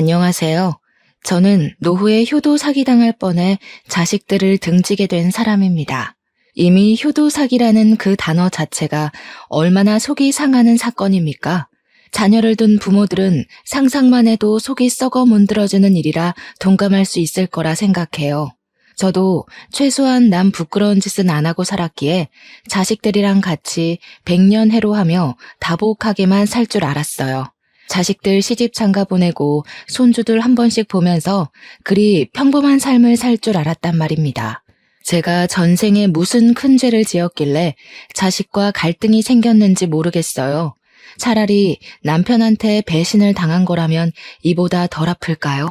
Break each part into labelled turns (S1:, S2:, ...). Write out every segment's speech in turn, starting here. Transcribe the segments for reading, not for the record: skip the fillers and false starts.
S1: 안녕하세요. 저는 노후에 효도 사기당할 뻔해 자식들을 등지게 된 사람입니다. 이미 효도 사기라는 그 단어 자체가 얼마나 속이 상하는 사건입니까? 자녀를 둔 부모들은 상상만 해도 속이 썩어 문드러지는 일이라 동감할 수 있을 거라 생각해요. 저도 최소한 남 부끄러운 짓은 안 하고 살았기에 자식들이랑 같이 백년해로하며 다복하게만 살 줄 알았어요. 자식들 시집 장가 보내고 손주들 한 번씩 보면서 그리 평범한 삶을 살 줄 알았단 말입니다. 제가 전생에 무슨 큰 죄를 지었길래 자식과 갈등이 생겼는지 모르겠어요. 차라리 남편한테 배신을 당한 거라면 이보다 덜 아플까요?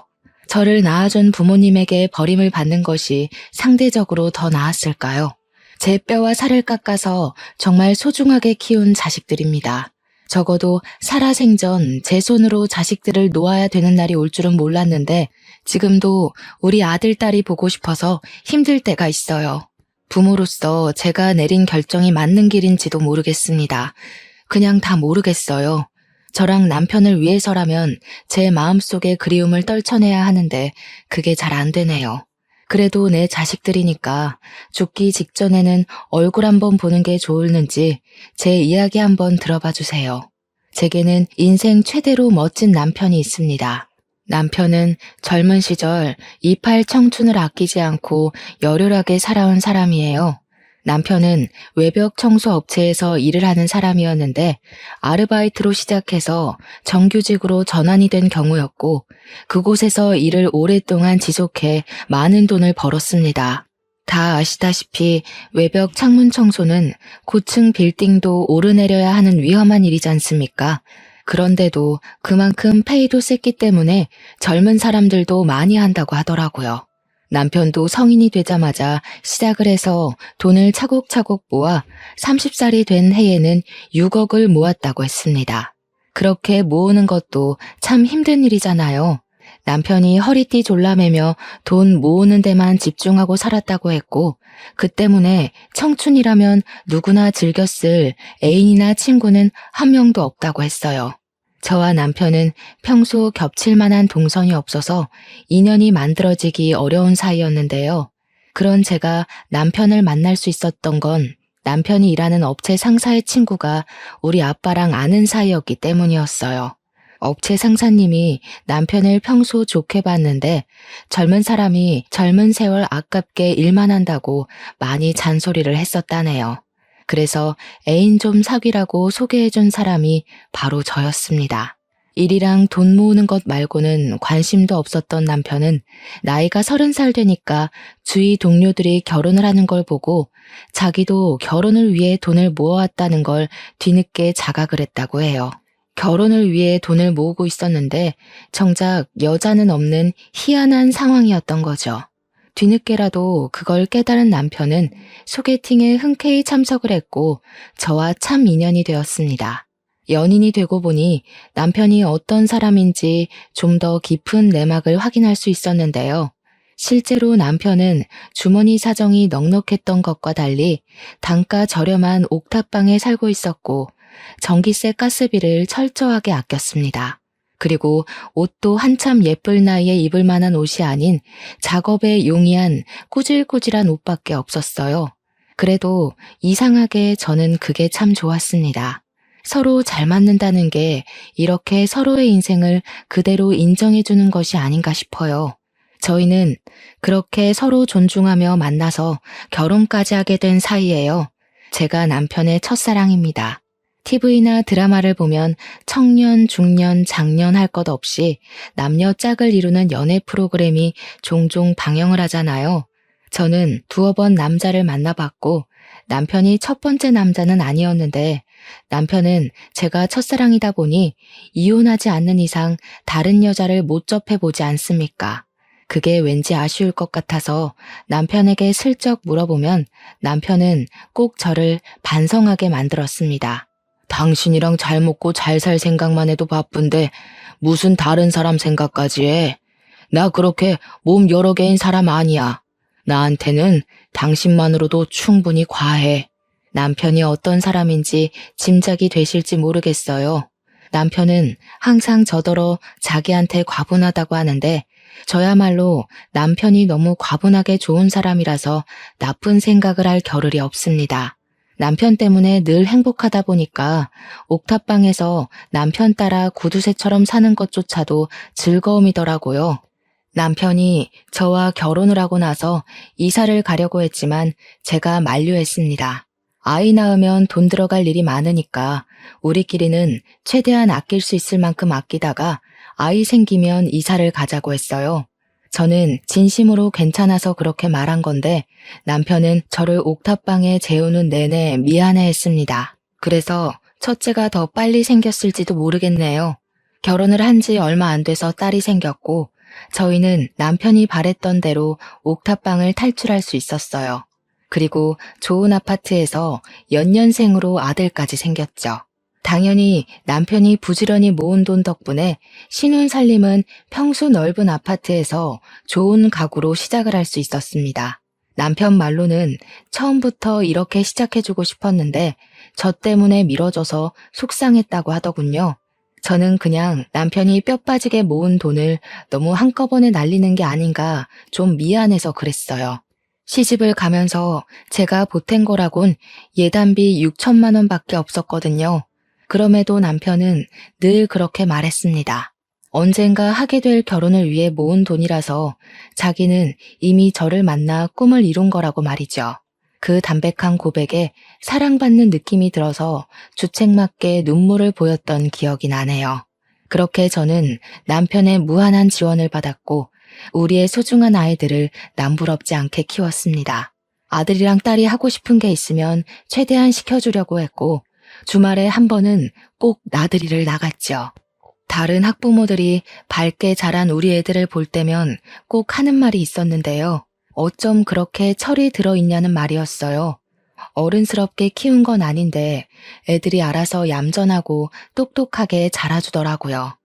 S1: 저를 낳아준 부모님에게 버림을 받는 것이 상대적으로 더 나았을까요? 제 뼈와 살을 깎아서 정말 소중하게 키운 자식들입니다. 적어도 살아생전 제 손으로 자식들을 놓아야 되는 날이 올 줄은 몰랐는데 지금도 우리 아들, 딸이 보고 싶어서 힘들 때가 있어요. 부모로서 제가 내린 결정이 맞는 길인지도 모르겠습니다. 그냥 다 모르겠어요. 저랑 남편을 위해서라면 제 마음속의 그리움을 떨쳐내야 하는데 그게 잘 안 되네요. 그래도 내 자식들이니까 죽기 직전에는 얼굴 한번 보는 게 좋을는지 제 이야기 한번 들어봐 주세요. 제게는 인생 최대로 멋진 남편이 있습니다. 남편은 젊은 시절 이팔 청춘을 아끼지 않고 열혈하게 살아온 사람이에요. 남편은 외벽 청소 업체에서 일을 하는 사람이었는데 아르바이트로 시작해서 정규직으로 전환이 된 경우였고 그곳에서 일을 오랫동안 지속해 많은 돈을 벌었습니다. 다 아시다시피 외벽 창문 청소는 고층 빌딩도 오르내려야 하는 위험한 일이지 않습니까? 그런데도 그만큼 페이도 셌기 때문에 젊은 사람들도 많이 한다고 하더라고요. 남편도 성인이 되자마자 시작을 해서 돈을 차곡차곡 모아 30살이 된 해에는 6억을 모았다고 했습니다. 그렇게 모으는 것도 참 힘든 일이잖아요. 남편이 허리띠 졸라매며 돈 모으는 데만 집중하고 살았다고 했고 그 때문에 청춘이라면 누구나 즐겼을 애인이나 친구는 한 명도 없다고 했어요. 저와 남편은 평소 겹칠 만한 동선이 없어서 인연이 만들어지기 어려운 사이였는데요. 그런 제가 남편을 만날 수 있었던 건 남편이 일하는 업체 상사의 친구가 우리 아빠랑 아는 사이였기 때문이었어요. 업체 상사님이 남편을 평소 좋게 봤는데 젊은 사람이 젊은 세월 아깝게 일만 한다고 많이 잔소리를 했었다네요. 그래서 애인 좀 사귀라고 소개해준 사람이 바로 저였습니다. 일이랑 돈 모으는 것 말고는 관심도 없었던 남편은 나이가 30살 되니까 주위 동료들이 결혼을 하는 걸 보고 자기도 결혼을 위해 돈을 모아왔다는 걸 뒤늦게 자각을 했다고 해요. 결혼을 위해 돈을 모으고 있었는데 정작 여자는 없는 희한한 상황이었던 거죠. 뒤늦게라도 그걸 깨달은 남편은 소개팅에 흔쾌히 참석을 했고 저와 참 인연이 되었습니다. 연인이 되고 보니 남편이 어떤 사람인지 좀 더 깊은 내막을 확인할 수 있었는데요. 실제로 남편은 주머니 사정이 넉넉했던 것과 달리 단가 저렴한 옥탑방에 살고 있었고 전기세 가스비를 철저하게 아꼈습니다. 그리고 옷도 한참 예쁠 나이에 입을 만한 옷이 아닌 작업에 용이한 꾸질꾸질한 옷밖에 없었어요. 그래도 이상하게 저는 그게 참 좋았습니다. 서로 잘 맞는다는 게 이렇게 서로의 인생을 그대로 인정해주는 것이 아닌가 싶어요. 저희는 그렇게 서로 존중하며 만나서 결혼까지 하게 된 사이예요. 제가 남편의 첫사랑입니다. TV나 드라마를 보면 청년, 중년, 장년 할 것 없이 남녀 짝을 이루는 연애 프로그램이 종종 방영을 하잖아요. 저는 두어 번 남자를 만나봤고 남편이 첫 번째 남자는 아니었는데 남편은 제가 첫사랑이다 보니 이혼하지 않는 이상 다른 여자를 못 접해보지 않습니까? 그게 왠지 아쉬울 것 같아서 남편에게 슬쩍 물어보면 남편은 꼭 저를 반성하게 만들었습니다. 당신이랑 잘 먹고 잘 살 생각만 해도 바쁜데 무슨 다른 사람 생각까지 해? 나 그렇게 몸 여러 개인 사람 아니야. 나한테는 당신만으로도 충분히 과해. 남편이 어떤 사람인지 짐작이 되실지 모르겠어요. 남편은 항상 저더러 자기한테 과분하다고 하는데 저야말로 남편이 너무 과분하게 좋은 사람이라서 나쁜 생각을 할 겨를이 없습니다. 남편 때문에 늘 행복하다 보니까 옥탑방에서 남편 따라 구두쇠처럼 사는 것조차도 즐거움이더라고요. 남편이 저와 결혼을 하고 나서 이사를 가려고 했지만 제가 만류했습니다. 아이 낳으면 돈 들어갈 일이 많으니까 우리끼리는 최대한 아낄 수 있을 만큼 아끼다가 아이 생기면 이사를 가자고 했어요. 저는 진심으로 괜찮아서 그렇게 말한 건데 남편은 저를 옥탑방에 재우는 내내 미안해했습니다. 그래서 첫째가 더 빨리 생겼을지도 모르겠네요. 결혼을 한 지 얼마 안 돼서 딸이 생겼고 저희는 남편이 바랬던 대로 옥탑방을 탈출할 수 있었어요. 그리고 좋은 아파트에서 연년생으로 아들까지 생겼죠. 당연히 남편이 부지런히 모은 돈 덕분에 신혼살림은 평수 넓은 아파트에서 좋은 가구로 시작을 할 수 있었습니다. 남편 말로는 처음부터 이렇게 시작해주고 싶었는데 저 때문에 미뤄져서 속상했다고 하더군요. 저는 그냥 남편이 뼈 빠지게 모은 돈을 너무 한꺼번에 날리는 게 아닌가 좀 미안해서 그랬어요. 시집을 가면서 제가 보탠 거라곤 예단비 6천만 원밖에 없었거든요. 그럼에도 남편은 늘 그렇게 말했습니다. 언젠가 하게 될 결혼을 위해 모은 돈이라서 자기는 이미 저를 만나 꿈을 이룬 거라고 말이죠. 그 담백한 고백에 사랑받는 느낌이 들어서 주책맞게 눈물을 보였던 기억이 나네요. 그렇게 저는 남편의 무한한 지원을 받았고 우리의 소중한 아이들을 남부럽지 않게 키웠습니다. 아들이랑 딸이 하고 싶은 게 있으면 최대한 시켜주려고 했고 주말에 한 번은 꼭 나들이를 나갔죠. 다른 학부모들이 밝게 자란 우리 애들을 볼 때면 꼭 하는 말이 있었는데요. 어쩜 그렇게 철이 들어있냐는 말이었어요. 어른스럽게 키운 건 아닌데 애들이 알아서 얌전하고 똑똑하게 자라주더라고요.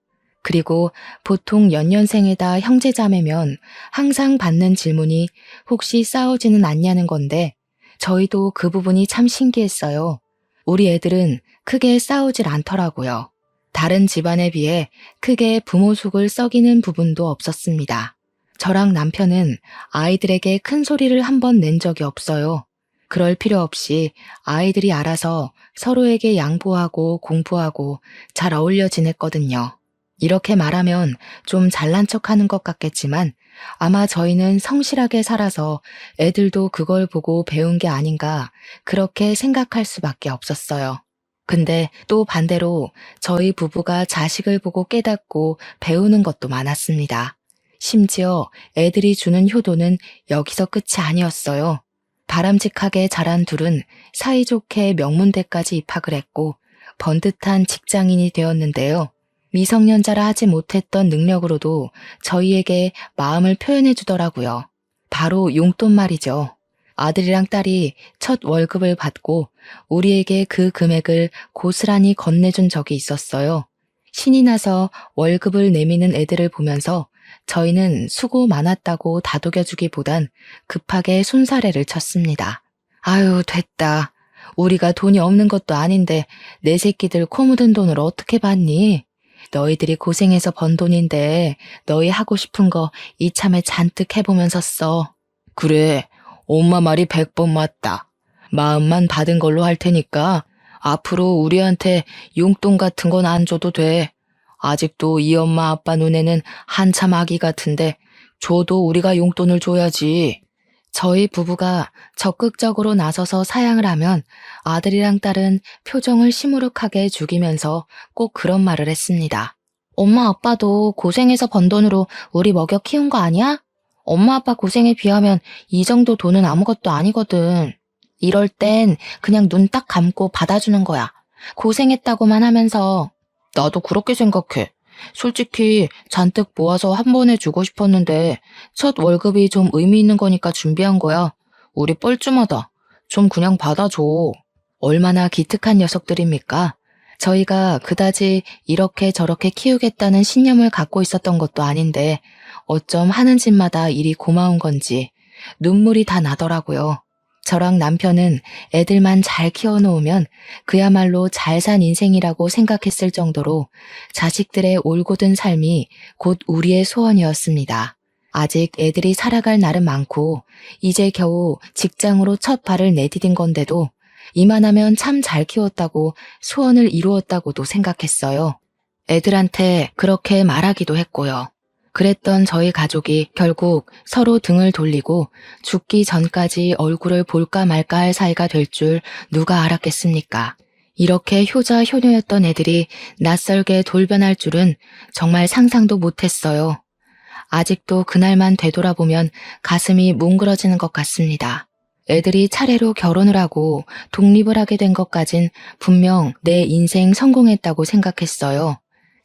S1: 그리고 보통 연년생에다 형제자매면 항상 받는 질문이 혹시 싸우지는 않냐는 건데 저희도 그 부분이 참 신기했어요. 우리 애들은 크게 싸우질 않더라고요. 다른 집안에 비해 크게 부모 속을 썩이는 부분도 없었습니다. 저랑 남편은 아이들에게 큰 소리를 한 번 낸 적이 없어요. 그럴 필요 없이 아이들이 알아서 서로에게 양보하고 공부하고 잘 어울려 지냈거든요. 이렇게 말하면 좀 잘난 척하는 것 같겠지만 아마 저희는 성실하게 살아서 애들도 그걸 보고 배운 게 아닌가 그렇게 생각할 수밖에 없었어요. 근데 또 반대로 저희 부부가 자식을 보고 깨닫고 배우는 것도 많았습니다. 심지어 애들이 주는 효도는 여기서 끝이 아니었어요. 바람직하게 자란 둘은 사이좋게 명문대까지 입학을 했고 번듯한 직장인이 되었는데요. 미성년자라 하지 못했던 능력으로도 저희에게 마음을 표현해 주더라고요. 바로 용돈 말이죠. 아들이랑 딸이 첫 월급을 받고 우리에게 그 금액을 고스란히 건네준 적이 있었어요. 신이 나서 월급을 내미는 애들을 보면서 저희는 수고 많았다고 다독여주기보단 급하게 손사래를 쳤습니다. 아유, 됐다. 우리가 돈이 없는 것도 아닌데 내 새끼들 코 묻은 돈을 어떻게 받니? 너희들이 고생해서 번 돈인데 너희 하고 싶은 거 이참에 잔뜩 해보면서 써. 그래, 엄마 말이 100번 맞다. 마음만 받은 걸로 할 테니까 앞으로 우리한테 용돈 같은 건 안 줘도 돼. 아직도 이 엄마 아빠 눈에는 한참 아기 같은데 줘도 우리가 용돈을 줘야지. 저희 부부가 적극적으로 나서서 사양을 하면 아들이랑 딸은 표정을 시무룩하게 죽이면서 꼭 그런 말을 했습니다. 엄마 아빠도 고생해서 번 돈으로 우리 먹여 키운 거 아니야? 엄마 아빠 고생에 비하면 이 정도 돈은 아무것도 아니거든. 이럴 땐 그냥 눈 딱 감고 받아주는 거야. 고생했다고만 하면서. 나도 그렇게 생각해. 솔직히 잔뜩 모아서 한 번에 주고 싶었는데 첫 월급이 좀 의미 있는 거니까 준비한 거야. 우리 뻘쭘하다. 좀 그냥 받아줘. 얼마나 기특한 녀석들입니까? 저희가 그다지 이렇게 저렇게 키우겠다는 신념을 갖고 있었던 것도 아닌데 어쩜 하는 짓마다 일이 고마운 건지 눈물이 다 나더라고요. 저랑 남편은 애들만 잘 키워놓으면 그야말로 잘 산 인생이라고 생각했을 정도로 자식들의 올곧은 삶이 곧 우리의 소원이었습니다. 아직 애들이 살아갈 날은 많고 이제 겨우 직장으로 첫 발을 내디딘 건데도 이만하면 참 잘 키웠다고 소원을 이루었다고도 생각했어요. 애들한테 그렇게 말하기도 했고요. 그랬던 저희 가족이 결국 서로 등을 돌리고 죽기 전까지 얼굴을 볼까 말까 할 사이가 될 줄 누가 알았겠습니까? 이렇게 효자 효녀였던 애들이 낯설게 돌변할 줄은 정말 상상도 못했어요. 아직도 그날만 되돌아보면 가슴이 뭉그러지는 것 같습니다. 애들이 차례로 결혼을 하고 독립을 하게 된 것까진 분명 내 인생 성공했다고 생각했어요.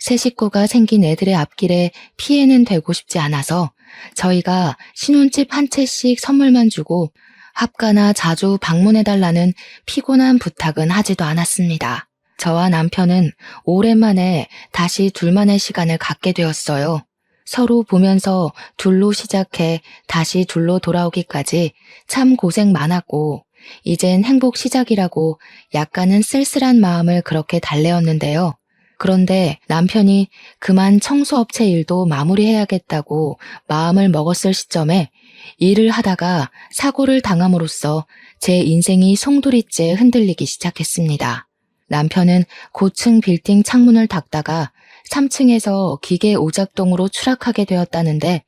S1: 새 식구가 생긴 애들의 앞길에 피해는 되고 싶지 않아서 저희가 신혼집 한 채씩 선물만 주고 합가나 자주 방문해달라는 피곤한 부탁은 하지도 않았습니다. 저와 남편은 오랜만에 다시 둘만의 시간을 갖게 되었어요. 서로 보면서 둘로 시작해 다시 둘로 돌아오기까지 참 고생 많았고 이젠 행복 시작이라고 약간은 쓸쓸한 마음을 그렇게 달래었는데요. 그런데 남편이 그만 청소업체 일도 마무리해야겠다고 마음을 먹었을 시점에 일을 하다가 사고를 당함으로써 제 인생이 송두리째 흔들리기 시작했습니다. 남편은 고층 빌딩 창문을 닫다가 3층에서 기계 오작동으로 추락하게 되었다는데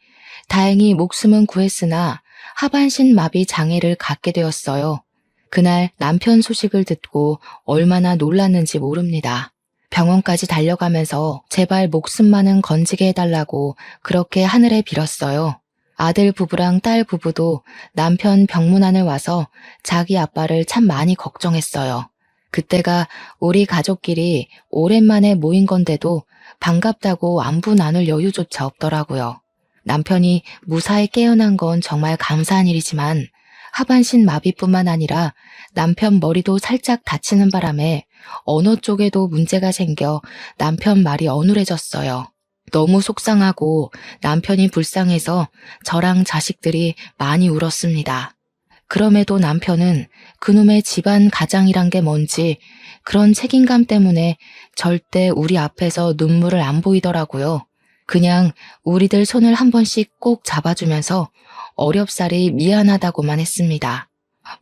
S1: 다행히 목숨은 구했으나 하반신 마비 장애를 갖게 되었어요. 그날 남편 소식을 듣고 얼마나 놀랐는지 모릅니다. 병원까지 달려가면서 제발 목숨만은 건지게 해달라고 그렇게 하늘에 빌었어요. 아들 부부랑 딸 부부도 남편 병문안을 와서 자기 아빠를 참 많이 걱정했어요. 그때가 우리 가족끼리 오랜만에 모인 건데도 반갑다고 안부 나눌 여유조차 없더라고요. 남편이 무사히 깨어난 건 정말 감사한 일이지만 하반신 마비뿐만 아니라 남편 머리도 살짝 다치는 바람에 언어 쪽에도 문제가 생겨 남편 말이 어눌해졌어요. 너무 속상하고 남편이 불쌍해서 저랑 자식들이 많이 울었습니다. 그럼에도 남편은 그놈의 집안 가장이란 게 뭔지 그런 책임감 때문에 절대 우리 앞에서 눈물을 안 보이더라고요. 그냥 우리들 손을 한 번씩 꼭 잡아주면서 어렵사리 미안하다고만 했습니다.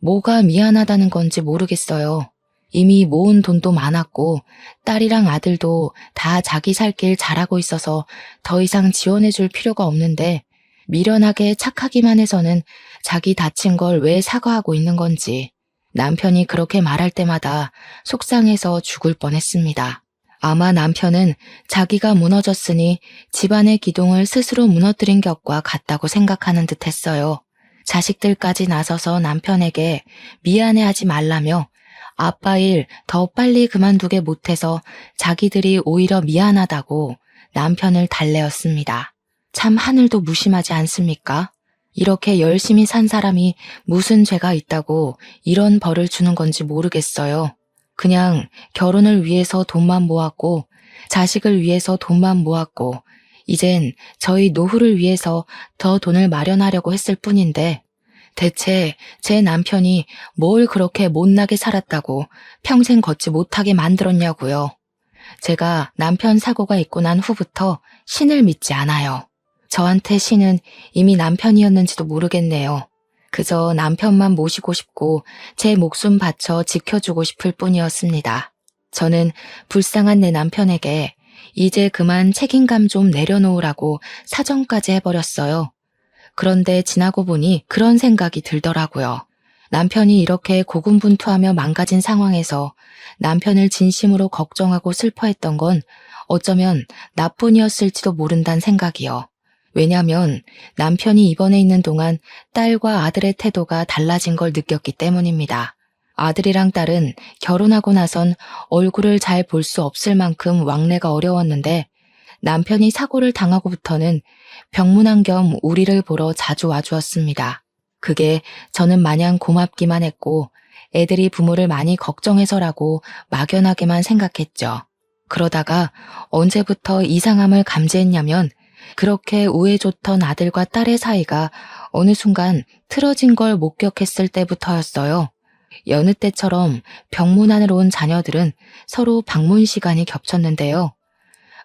S1: 뭐가 미안하다는 건지 모르겠어요. 이미 모은 돈도 많았고 딸이랑 아들도 다 자기 살 길 잘하고 있어서 더 이상 지원해줄 필요가 없는데 미련하게 착하기만 해서는 자기 다친 걸 왜 사과하고 있는 건지 남편이 그렇게 말할 때마다 속상해서 죽을 뻔했습니다. 아마 남편은 자기가 무너졌으니 집안의 기둥을 스스로 무너뜨린 격과 같다고 생각하는 듯 했어요. 자식들까지 나서서 남편에게 미안해하지 말라며 아빠 일 더 빨리 그만두게 못해서 자기들이 오히려 미안하다고 남편을 달래었습니다. 참 하늘도 무심하지 않습니까? 이렇게 열심히 산 사람이 무슨 죄가 있다고 이런 벌을 주는 건지 모르겠어요. 그냥 결혼을 위해서 돈만 모았고 자식을 위해서 돈만 모았고 이젠 저희 노후를 위해서 더 돈을 마련하려고 했을 뿐인데 대체 제 남편이 뭘 그렇게 못나게 살았다고 평생 걷지 못하게 만들었냐고요. 제가 남편 사고가 있고 난 후부터 신을 믿지 않아요. 저한테 신은 이미 남편이었는지도 모르겠네요. 그저 남편만 모시고 싶고 제 목숨 바쳐 지켜주고 싶을 뿐이었습니다. 저는 불쌍한 내 남편에게 이제 그만 책임감 좀 내려놓으라고 사정까지 해버렸어요. 그런데 지나고 보니 그런 생각이 들더라고요. 남편이 이렇게 고군분투하며 망가진 상황에서 남편을 진심으로 걱정하고 슬퍼했던 건 어쩌면 나뿐이었을지도 모른다는 생각이요. 왜냐면 남편이 입원해 있는 동안 딸과 아들의 태도가 달라진 걸 느꼈기 때문입니다. 아들이랑 딸은 결혼하고 나선 얼굴을 잘 볼 수 없을 만큼 왕래가 어려웠는데 남편이 사고를 당하고부터는 병문안 겸 우리를 보러 자주 와주었습니다. 그게 저는 마냥 고맙기만 했고 애들이 부모를 많이 걱정해서라고 막연하게만 생각했죠. 그러다가 언제부터 이상함을 감지했냐면 그렇게 우애 좋던 아들과 딸의 사이가 어느 순간 틀어진 걸 목격했을 때부터였어요. 여느 때처럼 병문안으로 온 자녀들은 서로 방문 시간이 겹쳤는데요.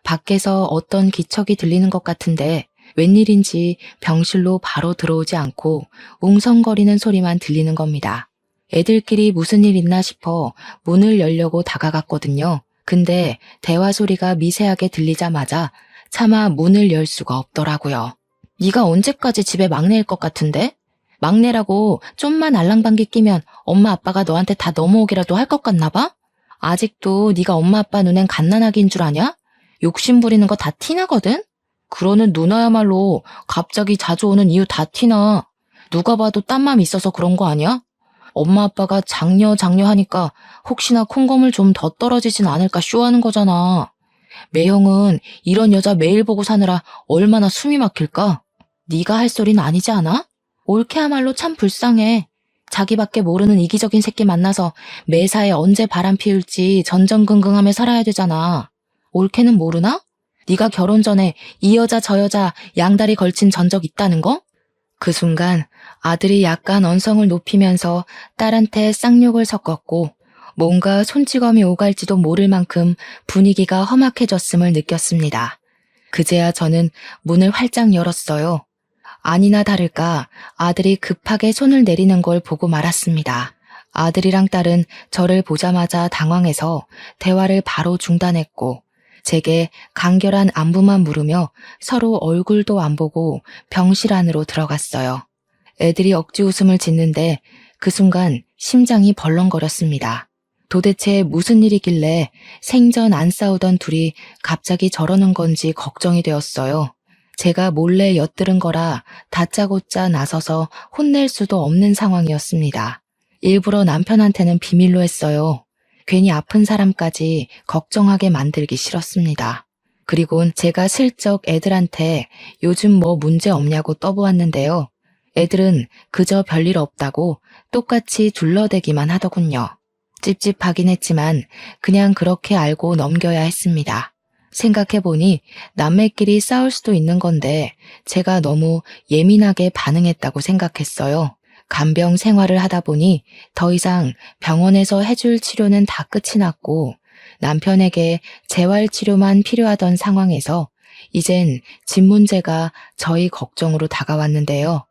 S1: 밖에서 어떤 기척이 들리는 것 같은데 웬일인지 병실로 바로 들어오지 않고 웅성거리는 소리만 들리는 겁니다. 애들끼리 무슨 일 있나 싶어 문을 열려고 다가갔거든요. 근데 대화 소리가 미세하게 들리자마자 차마 문을 열 수가 없더라고요. 네가 언제까지 집에 막내일 것 같은데? 막내라고 좀만 알랑방귀 끼면 엄마 아빠가 너한테 다 넘어오기라도 할 것 같나 봐? 아직도 네가 엄마 아빠 눈엔 갓난아기인 줄 아냐? 욕심 부리는 거 다 티나거든? 그러는 누나야말로 갑자기 자주 오는 이유 다 티나. 누가 봐도 딴 맘 있어서 그런 거 아니야? 엄마 아빠가 장녀 하니까 혹시나 콩고물 좀 더 떨어지진 않을까 쇼하는 거잖아. 매형은 이런 여자 매일 보고 사느라 얼마나 숨이 막힐까? 네가 할 소린 아니지 않아? 올케야말로 참 불쌍해. 자기밖에 모르는 이기적인 새끼 만나서 매사에 언제 바람 피울지 전전긍긍하며 살아야 되잖아. 올케는 모르나? 네가 결혼 전에 이 여자 저 여자 양다리 걸친 전적 있다는 거? 그 순간 아들이 약간 언성을 높이면서 딸한테 쌍욕을 섞었고 뭔가 손찌검이 오갈지도 모를 만큼 분위기가 험악해졌음을 느꼈습니다. 그제야 저는 문을 활짝 열었어요. 아니나 다를까 아들이 급하게 손을 내리는 걸 보고 말았습니다. 아들이랑 딸은 저를 보자마자 당황해서 대화를 바로 중단했고 제게 간결한 안부만 물으며 서로 얼굴도 안 보고 병실 안으로 들어갔어요. 애들이 억지 웃음을 짓는데 그 순간 심장이 벌렁거렸습니다. 도대체 무슨 일이길래 생전 안 싸우던 둘이 갑자기 저러는 건지 걱정이 되었어요. 제가 몰래 엿들은 거라 다짜고짜 나서서 혼낼 수도 없는 상황이었습니다. 일부러 남편한테는 비밀로 했어요. 괜히 아픈 사람까지 걱정하게 만들기 싫었습니다. 그리곤 제가 슬쩍 애들한테 요즘 뭐 문제 없냐고 떠보았는데요. 애들은 그저 별일 없다고 똑같이 둘러대기만 하더군요. 찝찝하긴 했지만 그냥 그렇게 알고 넘겨야 했습니다. 생각해보니 남매끼리 싸울 수도 있는 건데 제가 너무 예민하게 반응했다고 생각했어요. 간병 생활을 하다 보니 더 이상 병원에서 해줄 치료는 다 끝이 났고 남편에게 재활치료만 필요하던 상황에서 이젠 집 문제가 저희 걱정으로 다가왔는데요.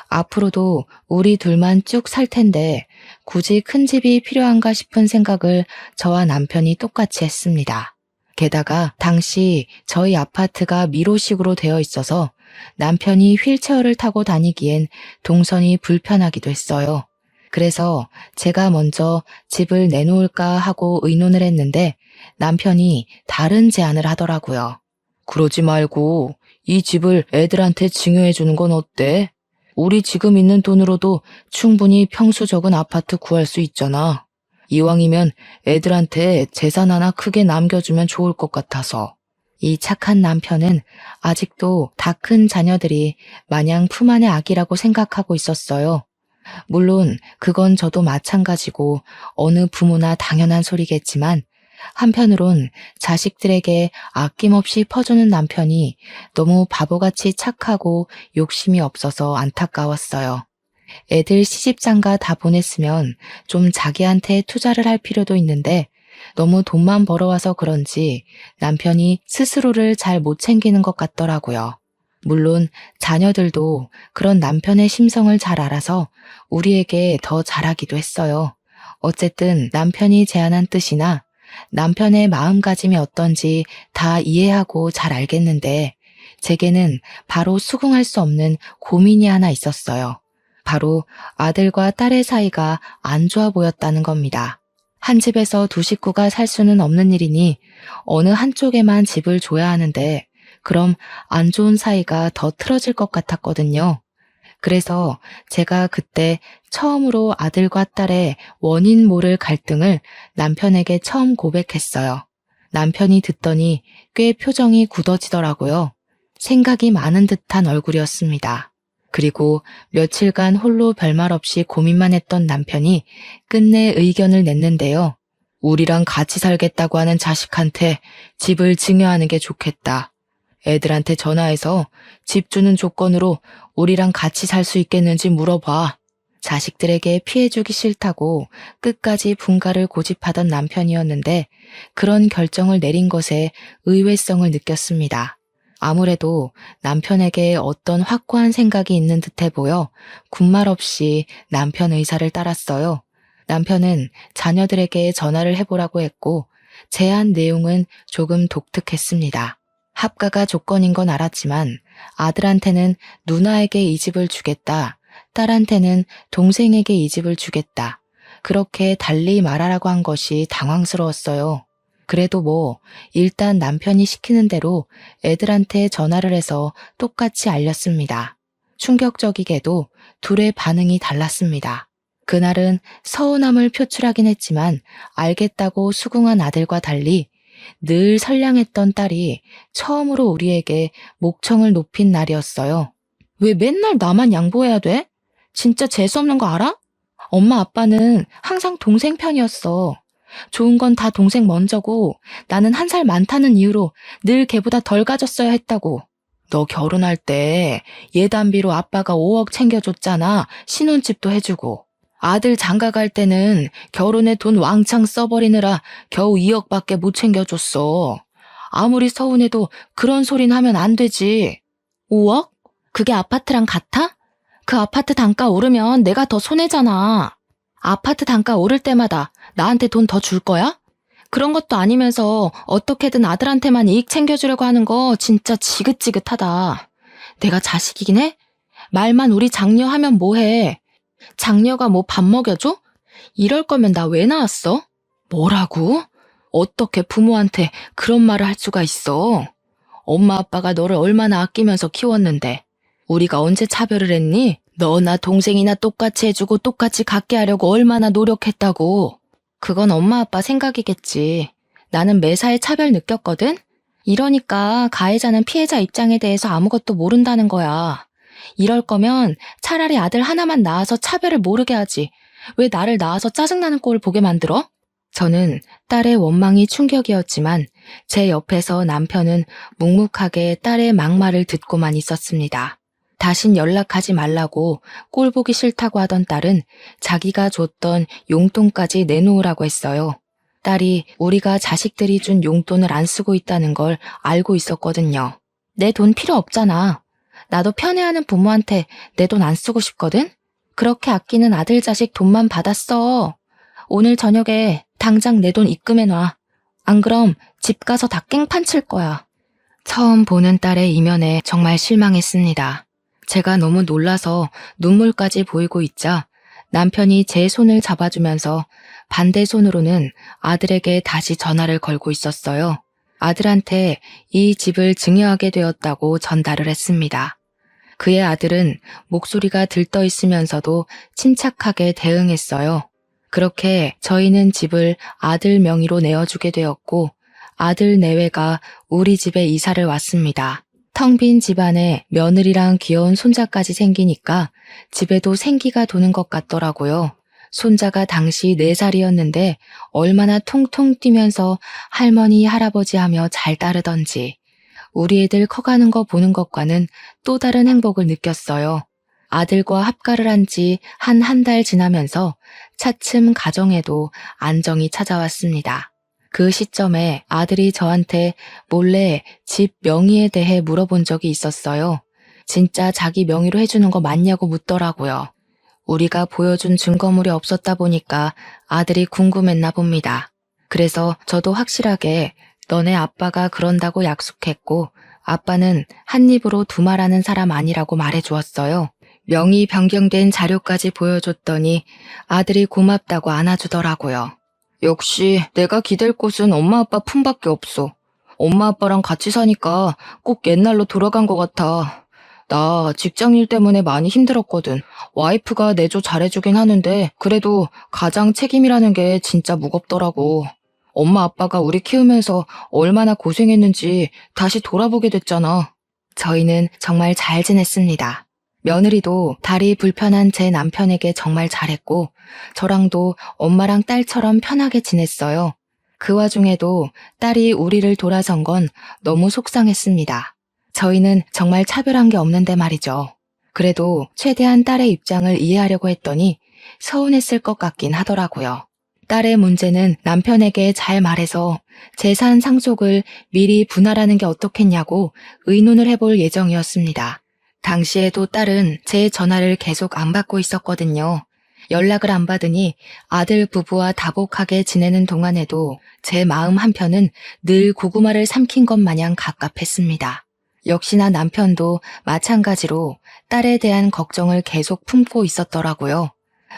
S1: 앞으로도 우리 둘만 쭉 살 텐데 굳이 큰 집이 필요한가 싶은 생각을 저와 남편이 똑같이 했습니다. 게다가 당시 저희 아파트가 미로식으로 되어 있어서 남편이 휠체어를 타고 다니기엔 동선이 불편하기도 했어요. 그래서 제가 먼저 집을 내놓을까 하고 의논을 했는데 남편이 다른 제안을 하더라고요. 그러지 말고 이 집을 애들한테 증여해 주는 건 어때? 우리 지금 있는 돈으로도 충분히 평수 적은 아파트 구할 수 있잖아. 이왕이면 애들한테 재산 하나 크게 남겨주면 좋을 것 같아서. 이 착한 남편은 아직도 다 큰 자녀들이 마냥 품 안의 아기라고 생각하고 있었어요. 물론 그건 저도 마찬가지고 어느 부모나 당연한 소리겠지만 한편으론 자식들에게 아낌없이 퍼주는 남편이 너무 바보같이 착하고 욕심이 없어서 안타까웠어요. 애들 시집장가 다 보냈으면 좀 자기한테 투자를 할 필요도 있는데 너무 돈만 벌어와서 그런지 남편이 스스로를 잘 못 챙기는 것 같더라고요. 물론 자녀들도 그런 남편의 심성을 잘 알아서 우리에게 더 잘하기도 했어요. 어쨌든 남편이 제안한 뜻이나 남편의 마음가짐이 어떤지 다 이해하고 잘 알겠는데 제게는 바로 수긍할 수 없는 고민이 하나 있었어요. 바로 아들과 딸의 사이가 안 좋아 보였다는 겁니다. 한 집에서 두 식구가 살 수는 없는 일이니 어느 한쪽에만 집을 줘야 하는데 그럼 안 좋은 사이가 더 틀어질 것 같았거든요. 그래서 제가 그때 처음으로 아들과 딸의 원인 모를 갈등을 남편에게 처음 고백했어요. 남편이 듣더니 꽤 표정이 굳어지더라고요. 생각이 많은 듯한 얼굴이었습니다. 그리고 며칠간 홀로 별말 없이 고민만 했던 남편이 끝내 의견을 냈는데요. 우리랑 같이 살겠다고 하는 자식한테 집을 증여하는 게 좋겠다. 애들한테 전화해서 집 주는 조건으로 우리랑 같이 살 수 있겠는지 물어봐. 자식들에게 피해주기 싫다고 끝까지 분가를 고집하던 남편이었는데 그런 결정을 내린 것에 의외성을 느꼈습니다. 아무래도 남편에게 어떤 확고한 생각이 있는 듯해 보여 군말 없이 남편 의사를 따랐어요. 남편은 자녀들에게 전화를 해보라고 했고 제안 내용은 조금 독특했습니다. 합가가 조건인 건 알았지만 아들한테는 누나에게 이 집을 주겠다. 딸한테는 동생에게 이 집을 주겠다. 그렇게 달리 말하라고 한 것이 당황스러웠어요. 그래도 일단 남편이 시키는 대로 애들한테 전화를 해서 똑같이 알렸습니다. 충격적이게도 둘의 반응이 달랐습니다. 그날은 서운함을 표출하긴 했지만 알겠다고 수긍한 아들과 달리 늘 선량했던 딸이 처음으로 우리에게 목청을 높인 날이었어요. 왜 맨날 나만 양보해야 돼? 진짜 재수없는 거 알아? 엄마 아빠는 항상 동생 편이었어. 좋은 건 다 동생 먼저고 나는 한 살 많다는 이유로 늘 걔보다 덜 가졌어야 했다고. 너 결혼할 때 예단비로 아빠가 5억 챙겨줬잖아. 신혼집도 해주고. 아들 장가 갈 때는 결혼에 돈 왕창 써버리느라 겨우 2억밖에 못 챙겨줬어. 아무리 서운해도 그런 소린 하면 안 되지. 5억? 그게 아파트랑 같아? 그 아파트 단가 오르면 내가 더 손해잖아. 아파트 단가 오를 때마다 나한테 돈 더 줄 거야? 그런 것도 아니면서 어떻게든 아들한테만 이익 챙겨주려고 하는 거 진짜 지긋지긋하다. 내가 자식이긴 해? 말만 우리 장녀 하면 뭐해? 장녀가 밥 먹여줘? 이럴 거면 나 왜 낳았어? 뭐라고? 어떻게 부모한테 그런 말을 할 수가 있어? 엄마 아빠가 너를 얼마나 아끼면서 키웠는데 우리가 언제 차별을 했니? 너나 동생이나 똑같이 해주고 똑같이 갖게 하려고 얼마나 노력했다고. 그건 엄마 아빠 생각이겠지. 나는 매사에 차별 느꼈거든? 이러니까 가해자는 피해자 입장에 대해서 아무것도 모른다는 거야. 이럴 거면 차라리 아들 하나만 낳아서 차별을 모르게 하지. 왜 나를 낳아서 짜증나는 꼴을 보게 만들어? 저는 딸의 원망이 충격이었지만 제 옆에서 남편은 묵묵하게 딸의 막말을 듣고만 있었습니다. 다신 연락하지 말라고 꼴 보기 싫다고 하던 딸은 자기가 줬던 용돈까지 내놓으라고 했어요. 딸이 우리가 자식들이 준 용돈을 안 쓰고 있다는 걸 알고 있었거든요. 내 돈 필요 없잖아. 나도 편애하는 부모한테 내 돈 안 쓰고 싶거든? 그렇게 아끼는 아들 자식 돈만 받았어. 오늘 저녁에 당장 내 돈 입금해놔. 안 그럼 집 가서 다 깽판 칠 거야. 처음 보는 딸의 이면에 정말 실망했습니다. 제가 너무 놀라서 눈물까지 보이고 있자 남편이 제 손을 잡아주면서 반대 손으로는 아들에게 다시 전화를 걸고 있었어요. 아들한테 이 집을 증여하게 되었다고 전달을 했습니다. 그의 아들은 목소리가 들떠 있으면서도 침착하게 대응했어요. 그렇게 저희는 집을 아들 명의로 내어주게 되었고 아들 내외가 우리 집에 이사를 왔습니다. 텅 빈 집안에 며느리랑 귀여운 손자까지 생기니까 집에도 생기가 도는 것 같더라고요. 손자가 당시 4살이었는데 얼마나 통통 뛰면서 할머니, 할아버지 하며 잘 따르던지 우리 애들 커가는 거 보는 것과는 또 다른 행복을 느꼈어요. 아들과 합가를 한 지 한 달 지나면서 차츰 가정에도 안정이 찾아왔습니다. 그 시점에 아들이 저한테 몰래 집 명의에 대해 물어본 적이 있었어요. 진짜 자기 명의로 해주는 거 맞냐고 묻더라고요. 우리가 보여준 증거물이 없었다 보니까 아들이 궁금했나 봅니다. 그래서 저도 확실하게 너네 아빠가 그런다고 약속했고 아빠는 한 입으로 두말하는 사람 아니라고 말해주었어요. 명의 변경된 자료까지 보여줬더니 아들이 고맙다고 안아주더라고요. 역시 내가 기댈 곳은 엄마 아빠 품밖에 없어. 엄마 아빠랑 같이 사니까 꼭 옛날로 돌아간 것 같아. 나 직장일 때문에 많이 힘들었거든. 와이프가 내조 잘해주긴 하는데 그래도 가장 책임이라는 게 진짜 무겁더라고. 엄마 아빠가 우리 키우면서 얼마나 고생했는지 다시 돌아보게 됐잖아. 저희는 정말 잘 지냈습니다. 며느리도 다리 불편한 제 남편에게 정말 잘했고 저랑도 엄마랑 딸처럼 편하게 지냈어요. 그 와중에도 딸이 우리를 돌아선 건 너무 속상했습니다. 저희는 정말 차별한 게 없는데 말이죠. 그래도 최대한 딸의 입장을 이해하려고 했더니 서운했을 것 같긴 하더라고요. 딸의 문제는 남편에게 잘 말해서 재산 상속을 미리 분할하는 게 어떻겠냐고 의논을 해볼 예정이었습니다. 당시에도 딸은 제 전화를 계속 안 받고 있었거든요. 연락을 안 받으니 아들 부부와 다복하게 지내는 동안에도 제 마음 한편은 늘 고구마를 삼킨 것 마냥 갑갑했습니다. 역시나 남편도 마찬가지로 딸에 대한 걱정을 계속 품고 있었더라고요.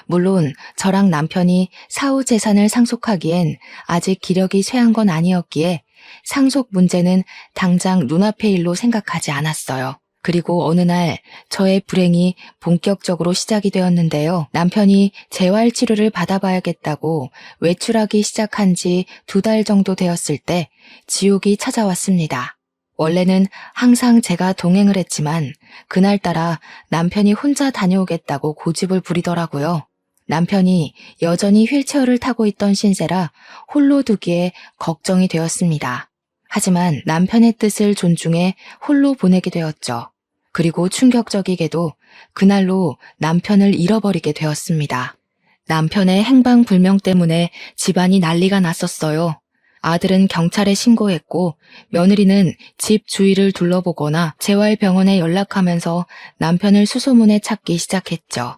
S1: 물론 저랑 남편이 사후 재산을 상속하기엔 아직 기력이 쇠한 건 아니었기에 상속 문제는 당장 눈앞의 일로 생각하지 않았어요. 그리고 어느 날 저의 불행이 본격적으로 시작이 되었는데요. 남편이 재활치료를 받아봐야겠다고 외출하기 시작한 지 2달 정도 되었을 때 지옥이 찾아왔습니다. 원래는 항상 제가 동행을 했지만 그날따라 남편이 혼자 다녀오겠다고 고집을 부리더라고요. 남편이 여전히 휠체어를 타고 있던 신세라 홀로 두기에 걱정이 되었습니다. 하지만 남편의 뜻을 존중해 홀로 보내게 되었죠. 그리고 충격적이게도 그날로 남편을 잃어버리게 되었습니다. 남편의 행방불명 때문에 집안이 난리가 났었어요. 아들은 경찰에 신고했고 며느리는 집 주위를 둘러보거나 재활병원에 연락하면서 남편을 수소문에 찾기 시작했죠.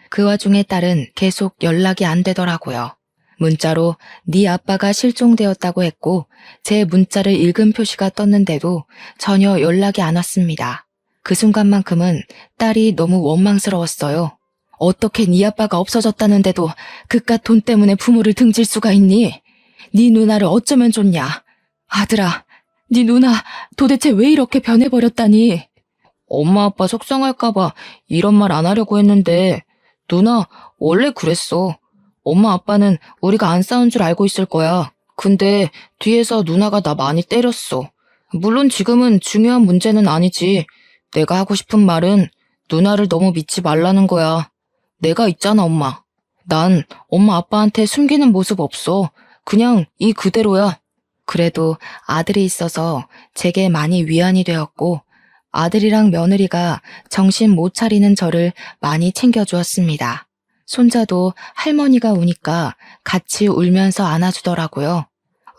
S1: 그 와중에 딸은 계속 연락이 안 되더라고요. 문자로 네 아빠가 실종되었다고 했고 제 문자를 읽은 표시가 떴는데도 전혀 연락이 안 왔습니다. 그 순간만큼은 딸이 너무 원망스러웠어요. 어떻게 네 아빠가 없어졌다는데도 그깟 돈 때문에 부모를 등질 수가 있니? 네 누나를 어쩌면 좋냐? 아들아, 네 누나 도대체 왜 이렇게 변해버렸다니? 엄마 아빠 속상할까봐 이런 말 안 하려고 했는데 누나 원래 그랬어. 엄마 아빠는 우리가 안 싸운 줄 알고 있을 거야. 근데 뒤에서 누나가 나 많이 때렸어. 물론 지금은 중요한 문제는 아니지. 내가 하고 싶은 말은 누나를 너무 믿지 말라는 거야. 내가 있잖아 엄마. 난 엄마 아빠한테 숨기는 모습 없어. 그냥 이 그대로야. 그래도 아들이 있어서 제게 많이 위안이 되었고 아들이랑 며느리가 정신 못 차리는 저를 많이 챙겨주었습니다. 손자도 할머니가 우니까 같이 울면서 안아주더라고요.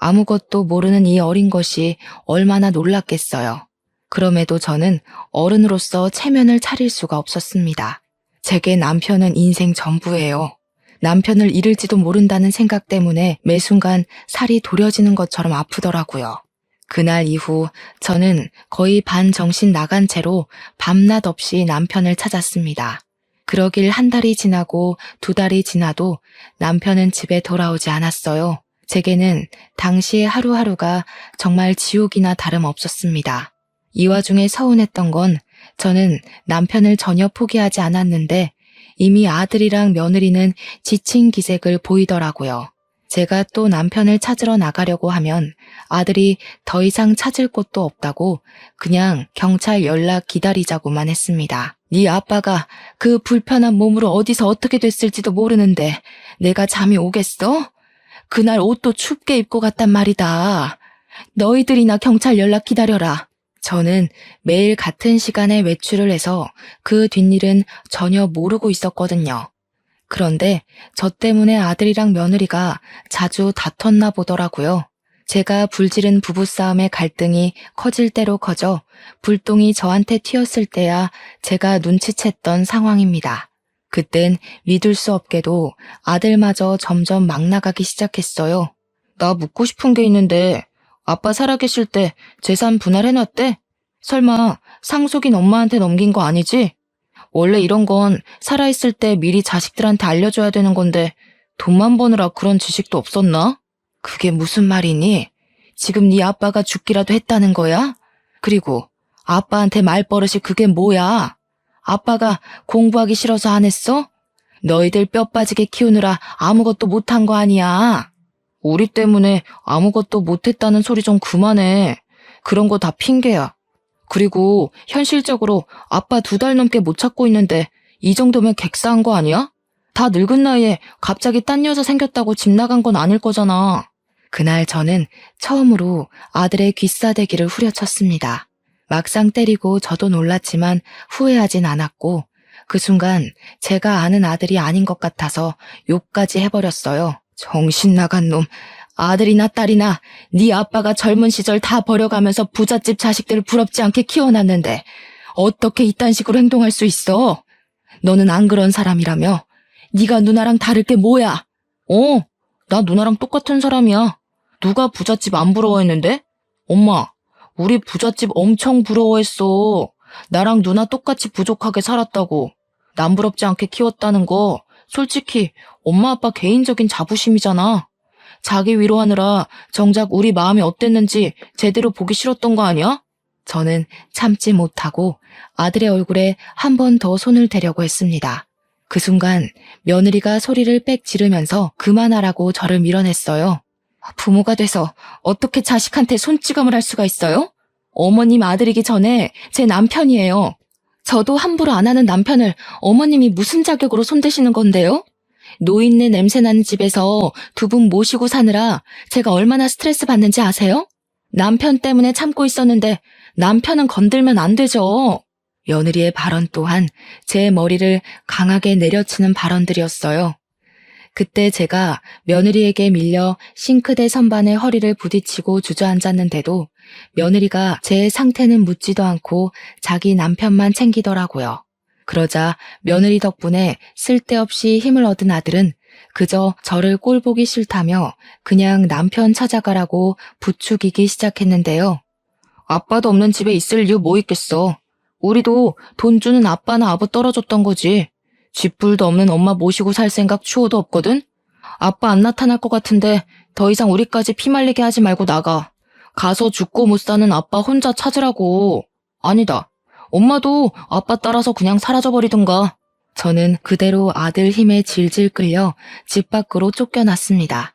S1: 아무것도 모르는 이 어린 것이 얼마나 놀랐겠어요. 그럼에도 저는 어른으로서 체면을 차릴 수가 없었습니다. 제게 남편은 인생 전부예요. 남편을 잃을지도 모른다는 생각 때문에 매 순간 살이 도려지는 것처럼 아프더라고요. 그날 이후 저는 거의 반정신 나간 채로 밤낮 없이 남편을 찾았습니다. 그러길 1달이 지나고 2달이 지나도 남편은 집에 돌아오지 않았어요. 제게는 당시의 하루하루가 정말 지옥이나 다름없었습니다. 이 와중에 서운했던 건 저는 남편을 전혀 포기하지 않았는데 이미 아들이랑 며느리는 지친 기색을 보이더라고요. 제가 또 남편을 찾으러 나가려고 하면 아들이 더 이상 찾을 곳도 없다고 그냥 경찰 연락 기다리자고만 했습니다. 네 아빠가 그 불편한 몸으로 어디서 어떻게 됐을지도 모르는데 내가 잠이 오겠어? 그날 옷도 춥게 입고 갔단 말이다. 너희들이나 경찰 연락 기다려라. 저는 매일 같은 시간에 외출을 해서 그 뒷일은 전혀 모르고 있었거든요. 그런데 저 때문에 아들이랑 며느리가 자주 다퉜나 보더라고요. 제가 불지른 부부싸움의 갈등이 커질 대로 커져 불똥이 저한테 튀었을 때야 제가 눈치챘던 상황입니다. 그땐 믿을 수 없게도 아들마저 점점 막 나가기 시작했어요. 나 묻고 싶은 게 있는데 아빠 살아계실 때 재산 분할해놨대? 설마 상속인 엄마한테 넘긴 거 아니지? 원래 이런 건 살아있을 때 미리 자식들한테 알려줘야 되는 건데 돈만 버느라 그런 지식도 없었나? 그게 무슨 말이니? 지금 네 아빠가 죽기라도 했다는 거야? 그리고 아빠한테 말버릇이 그게 뭐야? 아빠가 공부하기 싫어서 안 했어? 너희들 뼈 빠지게 키우느라 아무것도 못한 거 아니야? 우리 때문에 아무것도 못했다는 소리 좀 그만해. 그런 거 다 핑계야. 그리고 현실적으로 아빠 2달 넘게 못 찾고 있는데 이 정도면 객사한 거 아니야? 다 늙은 나이에 갑자기 딴 여자 생겼다고 집 나간 건 아닐 거잖아. 그날 저는 처음으로 아들의 귀싸대기를 후려쳤습니다. 막상 때리고 저도 놀랐지만 후회하진 않았고 그 순간 제가 아는 아들이 아닌 것 같아서 욕까지 해버렸어요. 정신 나간 놈. 아들이나 딸이나 네 아빠가 젊은 시절 다 버려가면서 부잣집 자식들을 부럽지 않게 키워놨는데 어떻게 이딴 식으로 행동할 수 있어? 너는 안 그런 사람이라며? 네가 누나랑 다를 게 뭐야? 나 누나랑 똑같은 사람이야. 누가 부잣집 안 부러워했는데? 엄마, 우리 부잣집 엄청 부러워했어. 나랑 누나 똑같이 부족하게 살았다고. 남 부럽지 않게 키웠다는 거 솔직히 엄마 아빠 개인적인 자부심이잖아. 자기 위로하느라 정작 우리 마음이 어땠는지 제대로 보기 싫었던 거 아니야? 저는 참지 못하고 아들의 얼굴에 한 번 더 손을 대려고 했습니다. 그 순간 며느리가 소리를 빽 지르면서 그만하라고 저를 밀어냈어요. 부모가 돼서 어떻게 자식한테 손찌검을 할 수가 있어요? 어머님 아들이기 전에 제 남편이에요. 저도 함부로 안 하는 남편을 어머님이 무슨 자격으로 손대시는 건데요? 노인네 냄새나는 집에서 두 분 모시고 사느라 제가 얼마나 스트레스 받는지 아세요? 남편 때문에 참고 있었는데 남편은 건들면 안 되죠. 며느리의 발언 또한 제 머리를 강하게 내려치는 발언들이었어요. 그때 제가 며느리에게 밀려 싱크대 선반에 허리를 부딪히고 주저앉았는데도 며느리가 제 상태는 묻지도 않고 자기 남편만 챙기더라고요. 그러자 며느리 덕분에 쓸데없이 힘을 얻은 아들은 그저 저를 꼴보기 싫다며 그냥 남편 찾아가라고 부추기기 시작했는데요. 아빠도 없는 집에 있을 이유 뭐 있겠어. 우리도 돈 주는 아빠나 아버 떨어졌던 거지. 쥐뿔도 없는 엄마 모시고 살 생각 추호도 없거든? 아빠 안 나타날 것 같은데 더 이상 우리까지 피말리게 하지 말고 나가. 가서 죽고 못 사는 아빠 혼자 찾으라고. 아니다. 엄마도 아빠 따라서 그냥 사라져버리든가. 저는 그대로 아들 힘에 질질 끌려 집 밖으로 쫓겨났습니다.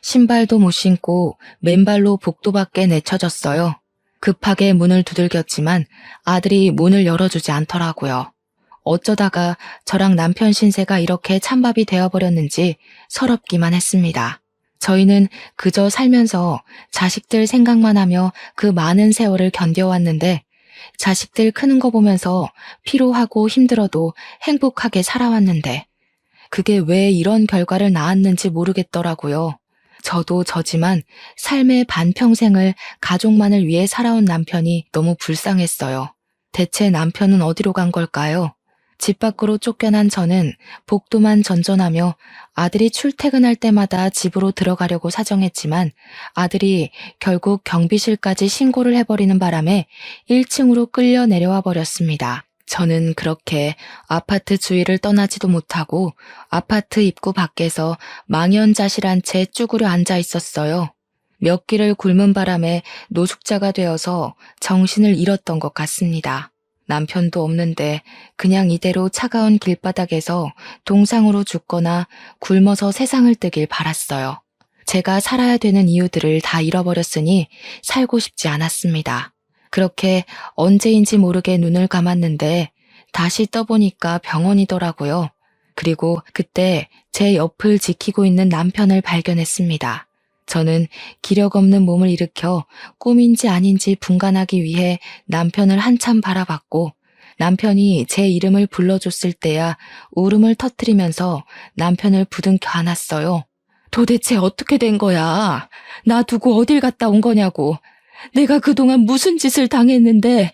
S1: 신발도 못 신고 맨발로 복도 밖에 내쳐졌어요. 급하게 문을 두들겼지만 아들이 문을 열어주지 않더라고요. 어쩌다가 저랑 남편 신세가 이렇게 찬밥이 되어버렸는지 서럽기만 했습니다. 저희는 그저 살면서 자식들 생각만 하며 그 많은 세월을 견뎌왔는데 자식들 크는 거 보면서 피로하고 힘들어도 행복하게 살아왔는데 그게 왜 이런 결과를 낳았는지 모르겠더라고요. 저도 저지만 삶의 반평생을 가족만을 위해 살아온 남편이 너무 불쌍했어요. 대체 남편은 어디로 간 걸까요? 집 밖으로 쫓겨난 저는 복도만 전전하며 아들이 출퇴근할 때마다 집으로 들어가려고 사정했지만 아들이 결국 경비실까지 신고를 해버리는 바람에 1층으로 끌려 내려와 버렸습니다. 저는 그렇게 아파트 주위를 떠나지도 못하고 아파트 입구 밖에서 망연자실한 채 쭈그려 앉아 있었어요. 몇 길을 굶은 바람에 노숙자가 되어서 정신을 잃었던 것 같습니다. 남편도 없는데 그냥 이대로 차가운 길바닥에서 동상으로 죽거나 굶어서 세상을 뜨길 바랐어요. 제가 살아야 되는 이유들을 다 잃어버렸으니 살고 싶지 않았습니다. 그렇게 언제인지 모르게 눈을 감았는데 다시 떠보니까 병원이더라고요. 그리고 그때 제 옆을 지키고 있는 남편을 발견했습니다. 저는 기력 없는 몸을 일으켜 꿈인지 아닌지 분간하기 위해 남편을 한참 바라봤고 남편이 제 이름을 불러줬을 때야 울음을 터뜨리면서 남편을 부둥켜 안았어요. 도대체 어떻게 된 거야? 나 두고 어딜 갔다 온 거냐고. 내가 그동안 무슨 짓을 당했는데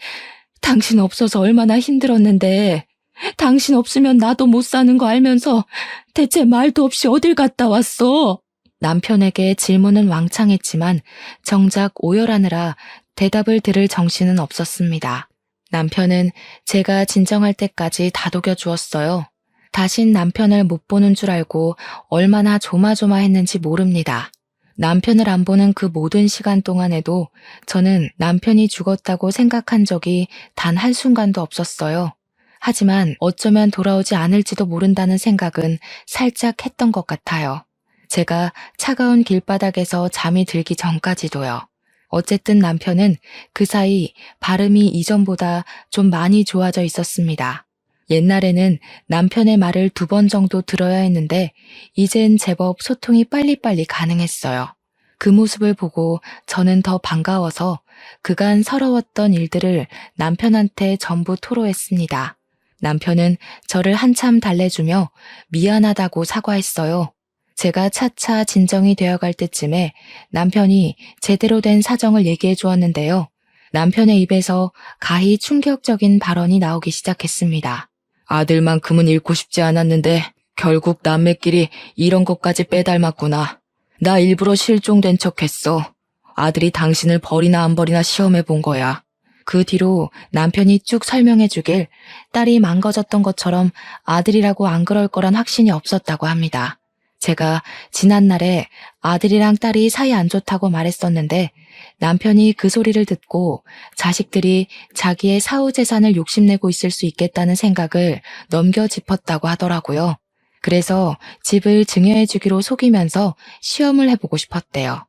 S1: 당신 없어서 얼마나 힘들었는데 당신 없으면 나도 못 사는 거 알면서 대체 말도 없이 어딜 갔다 왔어? 남편에게 질문은 왕창했지만 정작 오열하느라 대답을 들을 정신은 없었습니다. 남편은 제가 진정할 때까지 다독여 주었어요. 다신 남편을 못 보는 줄 알고 얼마나 조마조마했는지 모릅니다. 남편을 안 보는 그 모든 시간 동안에도 저는 남편이 죽었다고 생각한 적이 단 한순간도 없었어요. 하지만 어쩌면 돌아오지 않을지도 모른다는 생각은 살짝 했던 것 같아요. 제가 차가운 길바닥에서 잠이 들기 전까지도요. 어쨌든 남편은 그 사이 발음이 이전보다 좀 많이 좋아져 있었습니다. 옛날에는 남편의 말을 2번 정도 들어야 했는데 이젠 제법 소통이 빨리빨리 가능했어요. 그 모습을 보고 저는 더 반가워서 그간 서러웠던 일들을 남편한테 전부 토로했습니다. 남편은 저를 한참 달래주며 미안하다고 사과했어요. 제가 차차 진정이 되어갈 때쯤에 남편이 제대로 된 사정을 얘기해 주었는데요. 남편의 입에서 가히 충격적인 발언이 나오기 시작했습니다. 아들만큼은 잃고 싶지 않았는데 결국 남매끼리 이런 것까지 빼닮았구나. 나 일부러 실종된 척했어. 아들이 당신을 버리나 안 버리나 시험해 본 거야. 그 뒤로 남편이 쭉 설명해 주길 딸이 망가졌던 것처럼 아들이라고 안 그럴 거란 확신이 없었다고 합니다. 제가 지난날에 아들이랑 딸이 사이 안 좋다고 말했었는데 남편이 그 소리를 듣고 자식들이 자기의 사후 재산을 욕심내고 있을 수 있겠다는 생각을 넘겨 짚었다고 하더라고요. 그래서 집을 증여해 주기로 속이면서 시험을 해보고 싶었대요.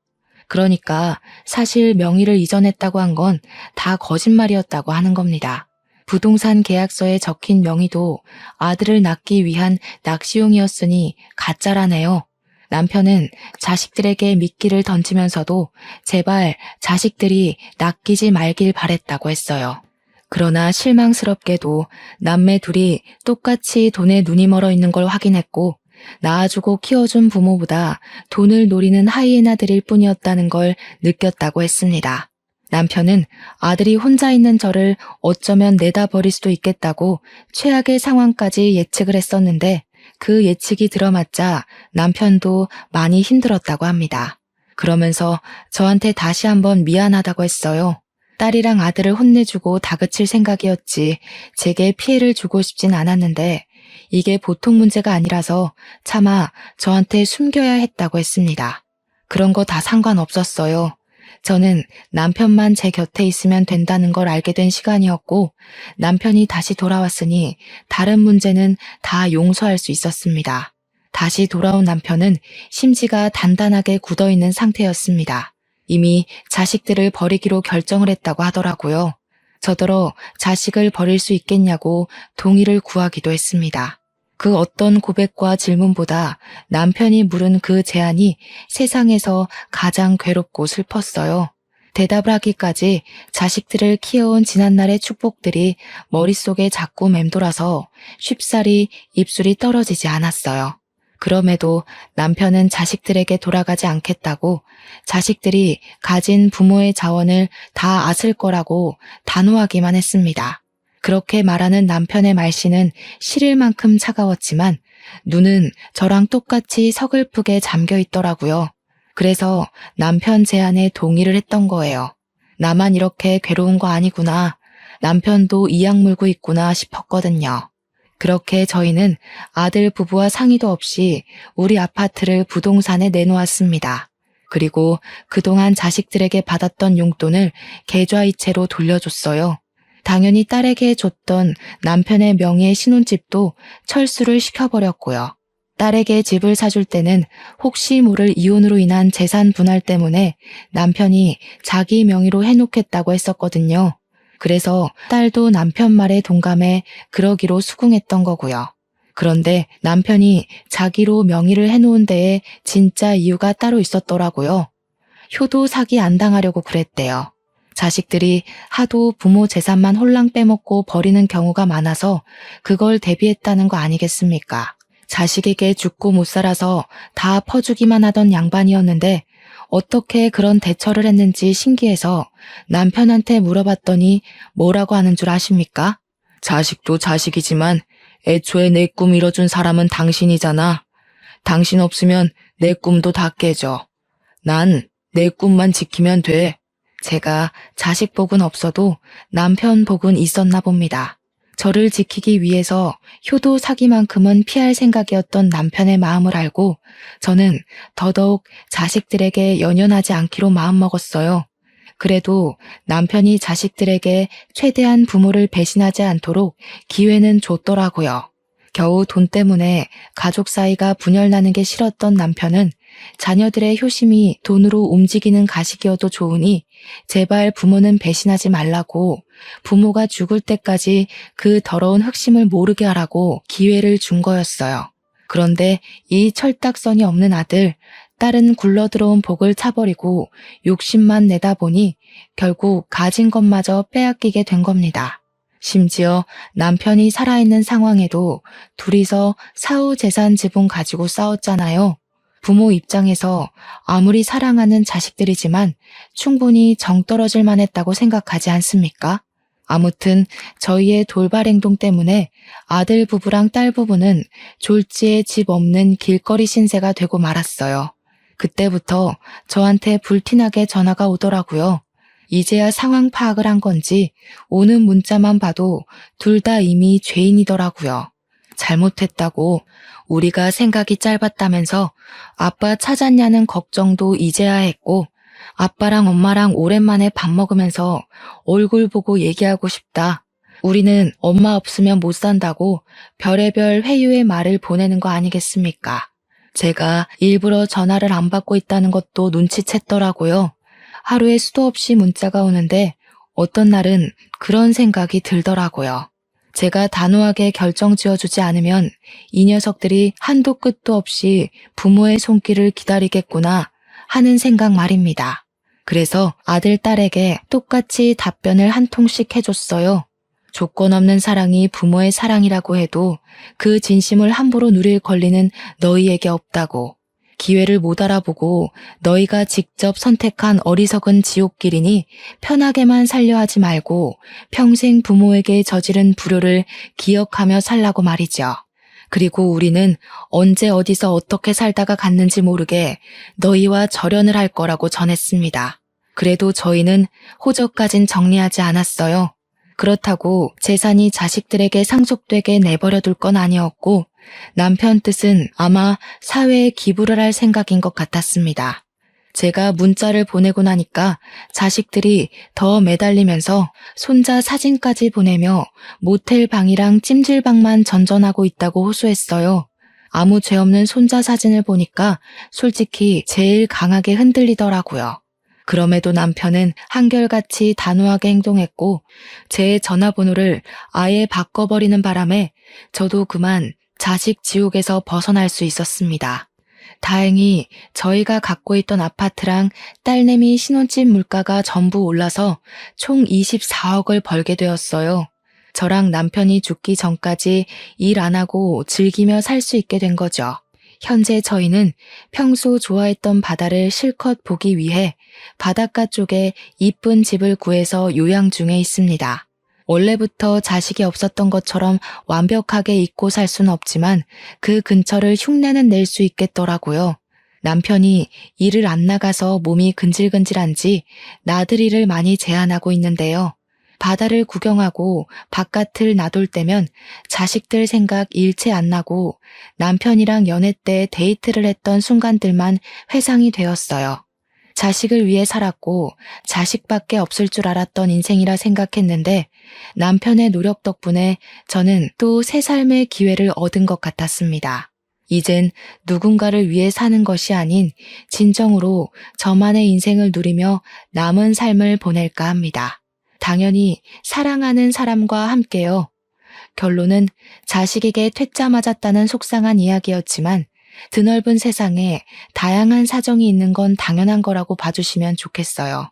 S1: 그러니까 사실 명의를 이전했다고 한 건 다 거짓말이었다고 하는 겁니다. 부동산 계약서에 적힌 명의도 아들을 낳기 위한 낚시용이었으니 가짜라네요. 남편은 자식들에게 미끼를 던지면서도 제발 자식들이 낚이지 말길 바랬다고 했어요. 그러나 실망스럽게도 남매 둘이 똑같이 돈에 눈이 멀어 있는 걸 확인했고 낳아주고 키워준 부모보다 돈을 노리는 하이에나들일 뿐이었다는 걸 느꼈다고 했습니다. 남편은 아들이 혼자 있는 저를 어쩌면 내다버릴 수도 있겠다고 최악의 상황까지 예측을 했었는데 그 예측이 들어맞자 남편도 많이 힘들었다고 합니다. 그러면서 저한테 다시 한번 미안하다고 했어요. 딸이랑 아들을 혼내주고 다그칠 생각이었지 제게 피해를 주고 싶진 않았는데 이게 보통 문제가 아니라서 차마 저한테 숨겨야 했다고 했습니다. 그런 거 다 상관없었어요. 저는 남편만 제 곁에 있으면 된다는 걸 알게 된 시간이었고 남편이 다시 돌아왔으니 다른 문제는 다 용서할 수 있었습니다. 다시 돌아온 남편은 심지가 단단하게 굳어있는 상태였습니다. 이미 자식들을 버리기로 결정을 했다고 하더라고요. 저더러 자식을 버릴 수 있겠냐고 동의를 구하기도 했습니다. 그 어떤 고백과 질문보다 남편이 물은 그 제안이 세상에서 가장 괴롭고 슬펐어요. 대답을 하기까지 자식들을 키워온 지난날의 축복들이 머릿속에 자꾸 맴돌아서 쉽사리 입술이 떨어지지 않았어요. 그럼에도 남편은 자식들에게 돌아가지 않겠다고 자식들이 가진 부모의 자원을 다 앗을 거라고 단호하기만 했습니다. 그렇게 말하는 남편의 말씨는 시릴 만큼 차가웠지만 눈은 저랑 똑같이 서글프게 잠겨 있더라고요. 그래서 남편 제안에 동의를 했던 거예요. 나만 이렇게 괴로운 거 아니구나. 남편도 이악 물고 있구나 싶었거든요. 그렇게 저희는 아들 부부와 상의도 없이 우리 아파트를 부동산에 내놓았습니다. 그리고 그동안 자식들에게 받았던 용돈을 계좌이체로 돌려줬어요. 당연히 딸에게 줬던 남편의 명의의 신혼집도 철수를 시켜버렸고요. 딸에게 집을 사줄 때는 혹시 모를 이혼으로 인한 재산 분할 때문에 남편이 자기 명의로 해놓겠다고 했었거든요. 그래서 딸도 남편 말에 동감해 그러기로 수긍했던 거고요. 그런데 남편이 자기로 명의를 해놓은 데에 진짜 이유가 따로 있었더라고요. 효도 사기 안 당하려고 그랬대요. 자식들이 하도 부모 재산만 홀랑 빼먹고 버리는 경우가 많아서 그걸 대비했다는 거 아니겠습니까? 자식에게 죽고 못 살아서 다 퍼주기만 하던 양반이었는데 어떻게 그런 대처를 했는지 신기해서 남편한테 물어봤더니 뭐라고 하는 줄 아십니까? 자식도 자식이지만 애초에 내 꿈 이뤄준 사람은 당신이잖아. 당신 없으면 내 꿈도 다 깨져. 난 내 꿈만 지키면 돼. 제가 자식 복은 없어도 남편 복은 있었나 봅니다. 저를 지키기 위해서 효도 사기만큼은 피할 생각이었던 남편의 마음을 알고 저는 더더욱 자식들에게 연연하지 않기로 마음먹었어요. 그래도 남편이 자식들에게 최대한 부모를 배신하지 않도록 기회는 줬더라고요. 겨우 돈 때문에 가족 사이가 분열나는 게 싫었던 남편은 자녀들의 효심이 돈으로 움직이는 가식이어도 좋으니 제발 부모는 배신하지 말라고 부모가 죽을 때까지 그 더러운 흑심을 모르게 하라고 기회를 준 거였어요. 그런데 이 철딱선이 없는 아들, 딸은 굴러들어온 복을 차버리고 욕심만 내다 보니 결국 가진 것마저 빼앗기게 된 겁니다. 심지어 남편이 살아있는 상황에도 둘이서 사후 재산 지분 가지고 싸웠잖아요. 부모 입장에서 아무리 사랑하는 자식들이지만 충분히 정 떨어질 만했다고 생각하지 않습니까? 아무튼 저희의 돌발 행동 때문에 아들 부부랑 딸 부부는 졸지에 집 없는 길거리 신세가 되고 말았어요. 그때부터 저한테 불티나게 전화가 오더라고요. 이제야 상황 파악을 한 건지 오는 문자만 봐도 둘 다 이미 죄인이더라고요. 잘못했다고, 우리가 생각이 짧았다면서 아빠 찾았냐는 걱정도 이제야 했고, 아빠랑 엄마랑 오랜만에 밥 먹으면서 얼굴 보고 얘기하고 싶다. 우리는 엄마 없으면 못 산다고 별의별 회유의 말을 보내는 거 아니겠습니까? 제가 일부러 전화를 안 받고 있다는 것도 눈치챘더라고요. 하루에 수도 없이 문자가 오는데 어떤 날은 그런 생각이 들더라고요. 제가 단호하게 결정 지어주지 않으면 이 녀석들이 한도 끝도 없이 부모의 손길을 기다리겠구나 하는 생각 말입니다. 그래서 아들, 딸에게 똑같이 답변을 한 통씩 해줬어요. 조건 없는 사랑이 부모의 사랑이라고 해도 그 진심을 함부로 누릴 권리는 너희에게 없다고. 기회를 못 알아보고 너희가 직접 선택한 어리석은 지옥길이니 편하게만 살려 하지 말고 평생 부모에게 저지른 불효를 기억하며 살라고 말이죠. 그리고 우리는 언제 어디서 어떻게 살다가 갔는지 모르게 너희와 절연을 할 거라고 전했습니다. 그래도 저희는 호적까진 정리하지 않았어요. 그렇다고 재산이 자식들에게 상속되게 내버려둘 건 아니었고 남편 뜻은 아마 사회에 기부를 할 생각인 것 같았습니다. 제가 문자를 보내고 나니까 자식들이 더 매달리면서 손자 사진까지 보내며 모텔 방이랑 찜질방만 전전하고 있다고 호소했어요. 아무 죄 없는 손자 사진을 보니까 솔직히 제일 강하게 흔들리더라고요. 그럼에도 남편은 한결같이 단호하게 행동했고 제 전화번호를 아예 바꿔버리는 바람에 저도 그만 자식 지옥에서 벗어날 수 있었습니다. 다행히 저희가 갖고 있던 아파트랑 딸내미 신혼집 물가가 전부 올라서 총 24억을 벌게 되었어요. 저랑 남편이 죽기 전까지 일 안 하고 즐기며 살 수 있게 된 거죠. 현재 저희는 평소 좋아했던 바다를 실컷 보기 위해 바닷가 쪽에 이쁜 집을 구해서 요양 중에 있습니다. 원래부터 자식이 없었던 것처럼 완벽하게 잊고 살 수는 없지만 그 근처를 흉내는 낼 수 있겠더라고요. 남편이 일을 안 나가서 몸이 근질근질한지 나들이를 많이 제한하고 있는데요. 바다를 구경하고 바깥을 나돌 때면 자식들 생각 일체 안 나고 남편이랑 연애 때 데이트를 했던 순간들만 회상이 되었어요. 자식을 위해 살았고 자식밖에 없을 줄 알았던 인생이라 생각했는데 남편의 노력 덕분에 저는 또 새 삶의 기회를 얻은 것 같았습니다. 이젠 누군가를 위해 사는 것이 아닌 진정으로 저만의 인생을 누리며 남은 삶을 보낼까 합니다. 당연히 사랑하는 사람과 함께요. 결론은 자식에게 퇴짜 맞았다는 속상한 이야기였지만 드넓은 세상에 다양한 사정이 있는 건 당연한 거라고 봐주시면 좋겠어요.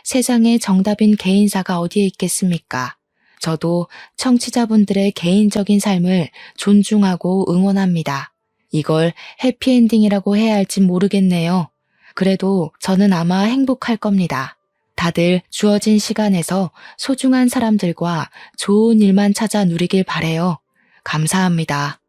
S1: 세상에 정답인 개인사가 어디에 있겠습니까? 저도 청취자분들의 개인적인 삶을 존중하고 응원합니다. 이걸 해피엔딩이라고 해야 할진 모르겠네요. 그래도 저는 아마 행복할 겁니다. 다들 주어진 시간에서 소중한 사람들과 좋은 일만 찾아 누리길 바래요. 감사합니다.